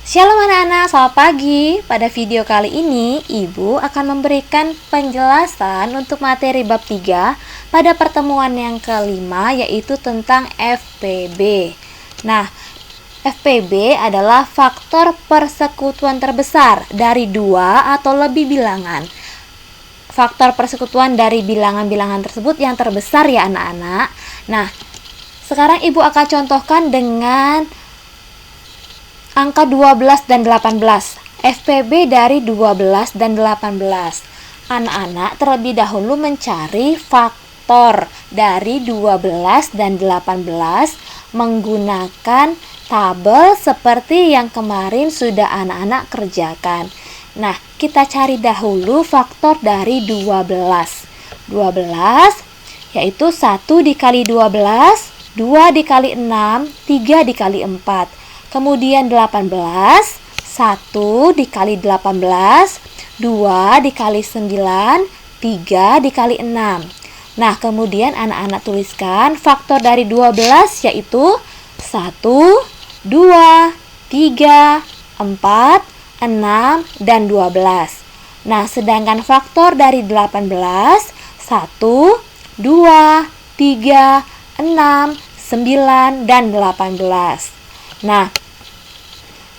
Shalom anak-anak, selamat pagi. Pada video kali ini, Ibu akan memberikan penjelasan untuk materi bab 3 pada pertemuan yang kelima, yaitu tentang FPB. Nah, FPB adalah faktor persekutuan terbesar dari dua atau lebih bilangan. Faktor persekutuan dari bilangan-bilangan tersebut yang terbesar ya anak-anak. Nah, sekarang Ibu akan contohkan dengan angka 12 dan 18. FPB dari 12 dan 18. Anak-anak terlebih dahulu mencari faktor dari 12 dan 18 menggunakan tabel seperti yang kemarin sudah anak-anak kerjakan. Nah, kita cari dahulu faktor dari 12. 12 yaitu 1 dikali 12, 2 dikali 6, 3 dikali 4. Kemudian 18, 1 dikali 18, 2 dikali 9, 3 dikali 6. Nah, kemudian anak-anak tuliskan faktor dari 12 yaitu 1, 2, 3, 4, 6, dan 12. Nah, sedangkan faktor dari 18, 1, 2, 3, 6, 9, dan 18. Nah,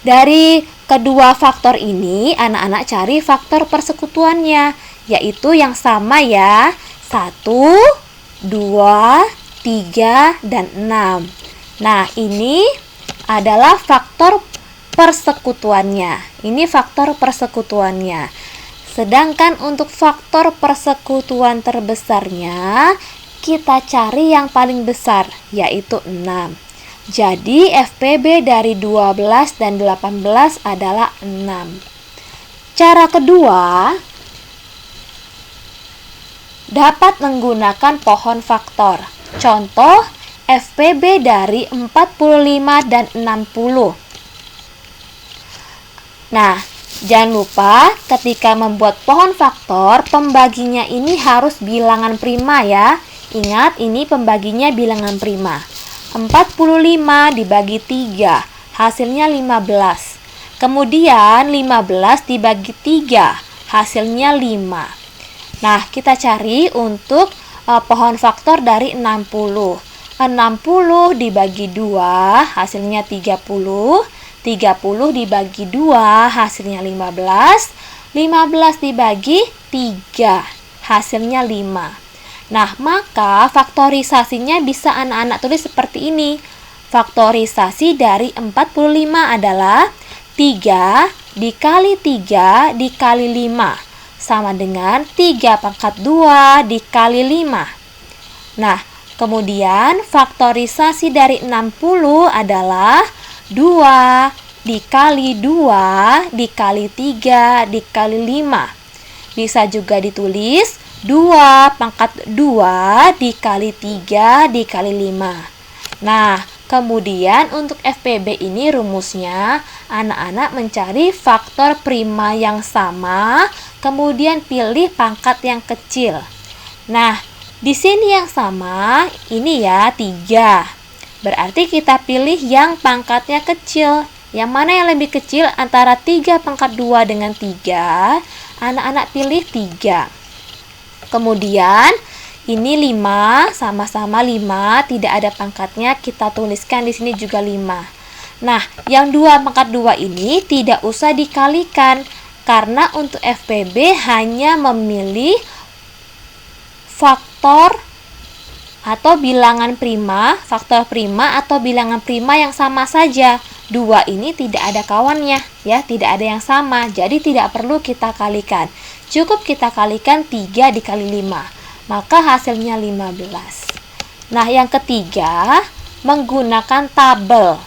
dari kedua faktor ini, anak-anak cari faktor persekutuannya, yaitu yang sama ya, 1, 2, 3, dan 6. Nah, ini adalah faktor persekutuannya. Ini faktor persekutuannya. Sedangkan untuk faktor persekutuan terbesarnya, kita cari yang paling besar, yaitu 6. Jadi FPB dari 12 dan 18 adalah 6. Cara kedua, dapat menggunakan pohon faktor. Contoh FPB dari 45 dan 60. Nah, jangan lupa ketika membuat pohon faktor, pembaginya ini harus bilangan prima ya. Ingat, ini pembaginya bilangan prima. 45 dibagi 3, hasilnya 15. Kemudian 15 dibagi 3, hasilnya 5. Nah, kita cari untuk pohon faktor dari 60. 60 dibagi 2, hasilnya 30. 30 dibagi 2, hasilnya 15. 15 dibagi 3, hasilnya 5. Nah, maka faktorisasinya bisa anak-anak tulis seperti ini. Faktorisasi dari 45 adalah 3 dikali 3 dikali 5 sama dengan 3 pangkat 2 dikali 5. Nah, kemudian faktorisasi dari 60 adalah 2 dikali 2 dikali 3 dikali 5. Bisa juga ditulis 2 pangkat 2 dikali 3 dikali 5. Nah, kemudian untuk FPB ini rumusnya, anak-anak mencari faktor prima yang sama, kemudian pilih pangkat yang kecil. Nah, di sini yang sama, ini ya 3. Berarti kita pilih yang pangkatnya kecil. Yang mana yang lebih kecil antara 3 pangkat 2 dengan 3? Anak-anak pilih 3. Kemudian ini 5, sama-sama 5, tidak ada pangkatnya, kita tuliskan di sini juga 5. Nah, yang 2 pangkat 2 ini tidak usah dikalikan karena untuk FPB hanya memilih faktor atau bilangan prima, faktor prima atau bilangan prima yang sama saja. 2 ini tidak ada kawannya ya, tidak ada yang sama. Jadi tidak perlu kita kalikan. Cukup kita kalikan 3 dikali 5. Maka hasilnya 15. Nah, yang ketiga, menggunakan tabel.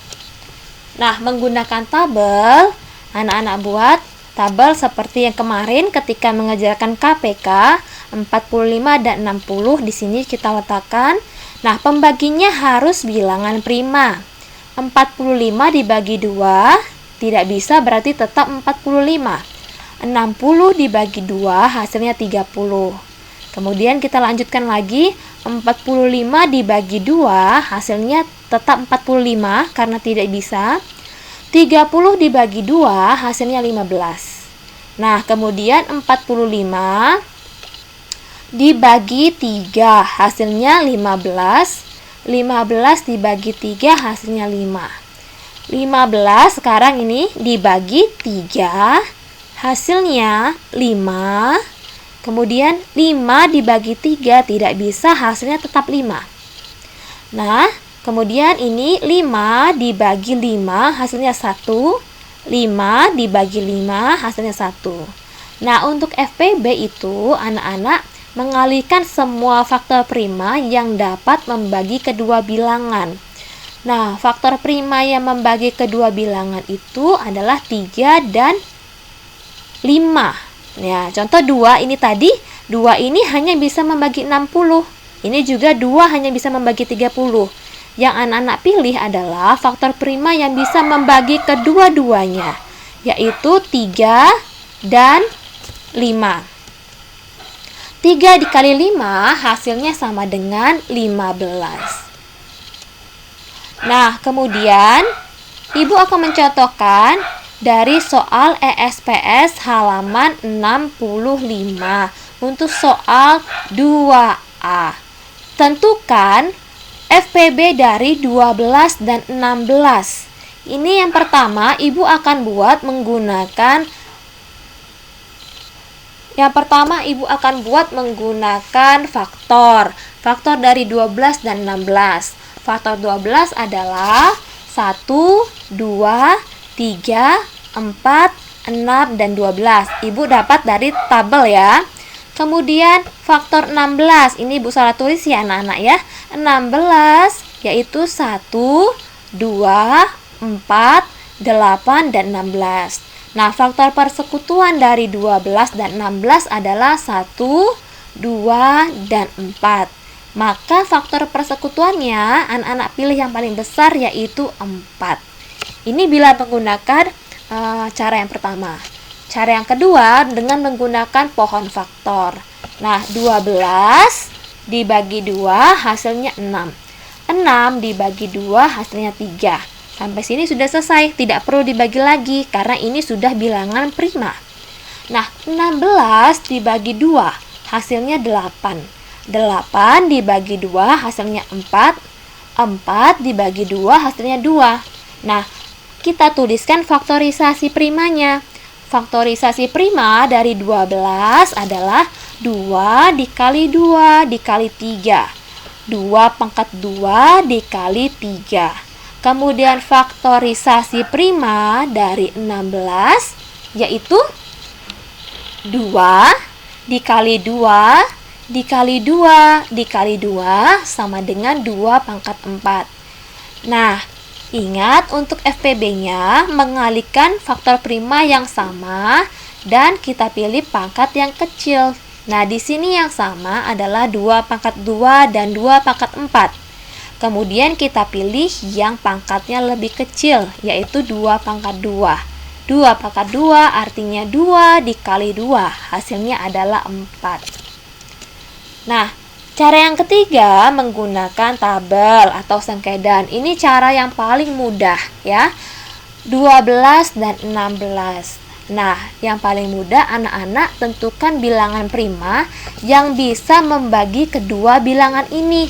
Nah, menggunakan tabel, anak-anak buat tabel seperti yang kemarin ketika mengerjakan KPK 45 dan 60 di sini kita letakkan. Nah, pembaginya harus bilangan prima. 45 dibagi 2 tidak bisa, berarti tetap 45. 60 dibagi 2 hasilnya 30. Kemudian kita lanjutkan lagi, 45 dibagi 2 hasilnya tetap 45 karena tidak bisa. 30 dibagi 2 hasilnya 15. Nah, kemudian 45 dibagi 3 hasilnya 15. 15 dibagi 3 hasilnya 5. 15 sekarang ini dibagi 3 hasilnya 5. Kemudian 5 dibagi 3 tidak bisa, hasilnya tetap 5. Nah, kemudian ini 5 dibagi 5 hasilnya 1. 5 dibagi 5 hasilnya 1. Nah, untuk FPB itu anak-anak mengalihkan semua faktor prima yang dapat membagi kedua bilangan. Nah, faktor prima yang membagi kedua bilangan itu adalah 3 dan 5. Ya, contoh 2 ini tadi, 2 ini hanya bisa membagi 60. Ini juga 2 hanya bisa membagi 30. Yang anak-anak pilih adalah faktor prima yang bisa membagi kedua-duanya, yaitu 3 dan 5. 3 dikali 5 hasilnya sama dengan 15. Nah, kemudian Ibu akan mencontohkan dari soal ESPS halaman 65 untuk soal 2A. Tentukan FPB dari 12 dan 16. Ini yang pertama Ibu akan buat menggunakan faktor. Faktor dari 12 dan 16. Faktor 12 adalah 1, 2, 3, 4, 6, dan 12. Ibu dapat dari tabel ya. Kemudian faktor 16, ini Ibu salah tulis ya anak-anak ya. 16 yaitu 1, 2, 4, 8, dan 16. Nah, faktor persekutuan dari 12 dan 16 adalah 1, 2, dan 4. Maka faktor persekutuannya anak-anak pilih yang paling besar yaitu 4. Ini bila menggunakan cara yang pertama. Cara yang kedua dengan menggunakan pohon faktor. Nah, 12 dibagi 2 hasilnya 6. 6 dibagi 2 hasilnya 3. Sampai sini sudah selesai, tidak perlu dibagi lagi karena ini sudah bilangan prima. Nah, 16 dibagi 2 hasilnya 8. 8 dibagi 2 hasilnya 4. 4 dibagi 2 hasilnya 2. Nah, kita tuliskan faktorisasi primanya. Faktorisasi prima dari 12 adalah 2 dikali 2 dikali 3. 2 pangkat 2 dikali 3. Kemudian faktorisasi prima dari 16 yaitu 2 dikali 2 dikali 2 dikali 2 sama dengan 2 pangkat 4. Nah, ingat untuk FPB-nya mengalihkan faktor prima yang sama dan kita pilih pangkat yang kecil. Nah, di sini yang sama adalah 2 pangkat 2 dan 2 pangkat 4. Kemudian kita pilih yang pangkatnya lebih kecil, yaitu 2 pangkat 2. 2 pangkat 2 artinya 2 dikali 2, hasilnya adalah 4. Nah, cara yang ketiga menggunakan tabel atau sengkedan. Ini cara yang paling mudah ya. 12 dan 16. Nah, yang paling mudah anak-anak tentukan bilangan prima yang bisa membagi kedua bilangan ini.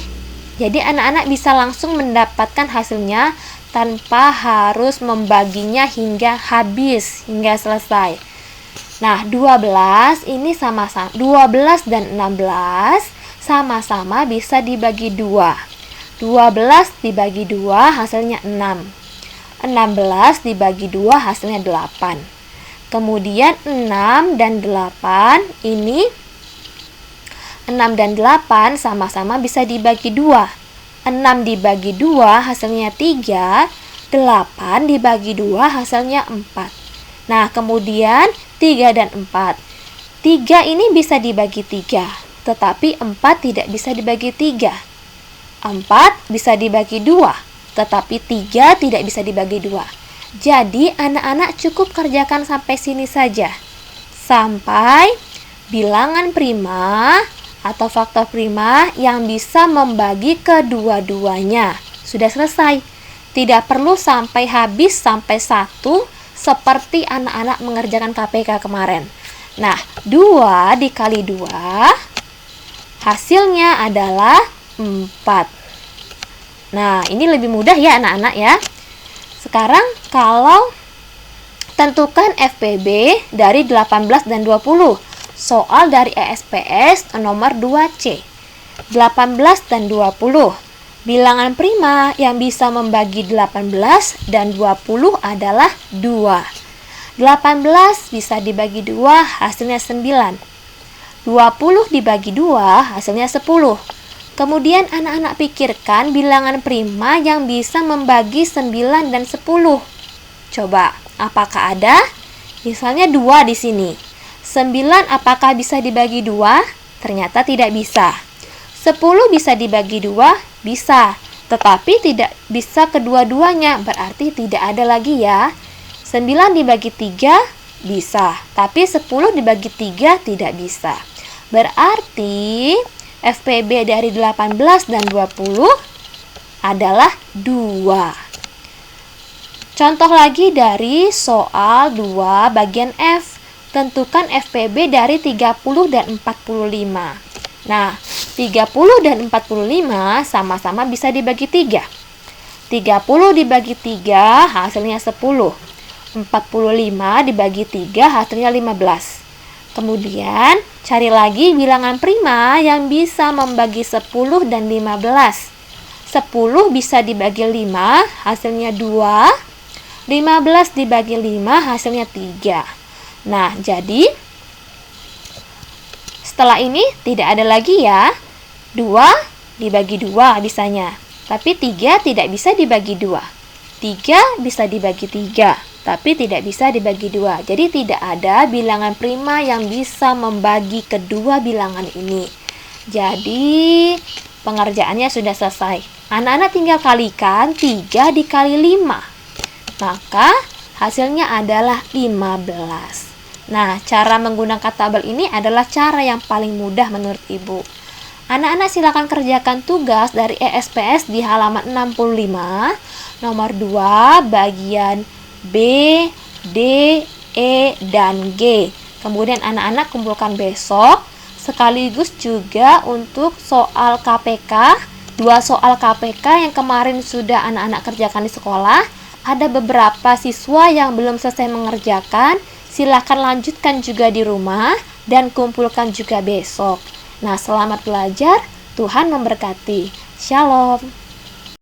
Jadi anak-anak bisa langsung mendapatkan hasilnya tanpa harus membaginya hingga habis, hingga selesai. Nah, 12 ini sama-sama 12 dan 16 sama-sama bisa dibagi 2. 12 dibagi 2 hasilnya 6. 16 dibagi 2 hasilnya 8. Kemudian 6 dan 8 ini 6 dan 8 sama-sama bisa dibagi 2. 6 dibagi 2 hasilnya 3. 8 dibagi 2 hasilnya 4. Nah, kemudian 3 dan 4. 3 ini bisa dibagi 3, tetapi 4 tidak bisa dibagi 3. 4 bisa dibagi 2, tetapi 3 tidak bisa dibagi 2. Jadi, anak-anak cukup kerjakan sampai sini saja. Sampai bilangan prima atau faktor prima yang bisa membagi kedua-duanya. Sudah selesai. Tidak perlu sampai habis sampai 1 seperti anak-anak mengerjakan KPK kemarin. Nah, 2 dikali 2 hasilnya adalah 4. Nah, ini lebih mudah ya anak-anak ya. Sekarang kalau tentukan FPB dari 18 dan 20. Soal dari ESPS nomor 2C. 18 dan 20. Bilangan prima yang bisa membagi 18 dan 20 adalah 2. 18 bisa dibagi 2, hasilnya 9. 20 dibagi 2, hasilnya 10. Kemudian anak-anak pikirkan bilangan prima yang bisa membagi 9 dan 10. Coba, apakah ada? Misalnya 2 di sini. 9 apakah bisa dibagi 2? Ternyata tidak bisa. 10 bisa dibagi 2? Bisa. Tetapi tidak bisa kedua-duanya, berarti tidak ada lagi ya. 9 dibagi 3 bisa, tapi 10 dibagi 3 tidak bisa. Berarti FPB dari 18 dan 20 adalah 2. Contoh lagi dari soal 2 bagian F. Tentukan FPB dari 30 dan 45. Nah, 30 dan 45 sama-sama bisa dibagi 3. 30 dibagi 3 hasilnya 10. 45 dibagi 3 hasilnya 15. Kemudian, cari lagi bilangan prima yang bisa membagi 10 dan 15. 10 bisa dibagi 5, hasilnya 2. 15 dibagi 5, hasilnya 3. Nah, jadi setelah ini tidak ada lagi ya. 2 dibagi 2 bisanya. Tapi 3 tidak bisa dibagi 2. 3 bisa dibagi 3. Tapi tidak bisa dibagi 2. Jadi tidak ada bilangan prima yang bisa membagi kedua bilangan ini. Jadi pengerjaannya sudah selesai. Anak-anak tinggal kalikan 3 dikali 5. Maka hasilnya adalah 15. Nah, cara menggunakan tabel ini adalah cara yang paling mudah menurut Ibu. Anak-anak silakan kerjakan tugas dari ESPS di halaman 65, nomor 2, bagian B, D, E, dan G. Kemudian anak-anak kumpulkan besok, sekaligus juga untuk soal KPK, 2 soal KPK yang kemarin sudah anak-anak kerjakan di sekolah. Ada beberapa siswa yang belum selesai mengerjakan. Silahkan lanjutkan juga di rumah dan kumpulkan juga besok. Nah, selamat belajar. Tuhan memberkati. Shalom.